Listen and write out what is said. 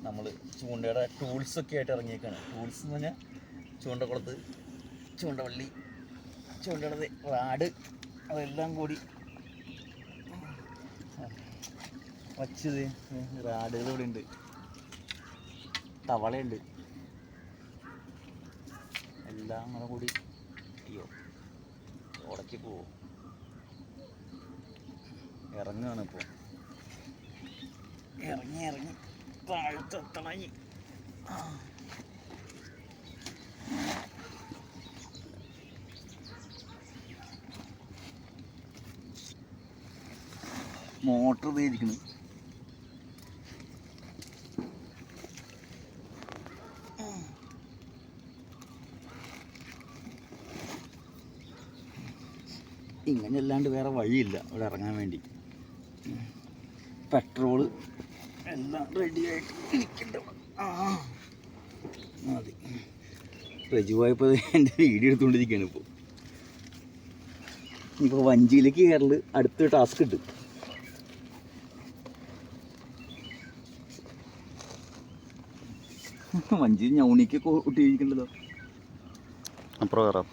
നമ്മൾ ചൂണ്ടയുടെ ടൂൾസൊക്കെ ആയിട്ട് ഇറങ്ങിയേക്കാണ്. ടൂൾസ് എന്ന് പറഞ്ഞാൽ ചൂണ്ടക്കുളത്ത്, ചൂണ്ടവള്ളി, ചൂണ്ടയുടെ റാഡ്, അതെല്ലാം കൂടി വച്ചത്. റാഡുകൾ ഇവിടെ ഉണ്ട്, തവളയുണ്ട്, എല്ലാം അങ്ങനെ കൂടി. അയ്യോ ഉടക്കി പോവോ, ഇറങ്ങുകയാണ് ഇപ്പോൾ. ഇറങ്ങി താഴത്തെത്തണി. മോട്ടർ ഉപയോഗിക്കുന്നു. ഇങ്ങനെ അല്ലാണ്ട് വേറെ വഴിയില്ല ഇവിടെ ഇറങ്ങാൻ വേണ്ടി. പെട്രോള് എല്ലാം റെഡിയായിട്ട് ഇരിക്കണ്ട. മതി. റജുവായപ്പോൾ എൻ്റെ വീഡിയോ എടുത്തുകൊണ്ടിരിക്കുകയാണ് ഇപ്പോൾ. ഇപ്പോൾ വഞ്ചിയിലേക്ക് കയറൽ അടുത്ത ടാസ്ക് ഉണ്ട്. വഞ്ചി ഞൗണിക്ക് കൂട്ടിയിരിക്കണ്ടല്ലോ. അപ്പുറം കയറാം.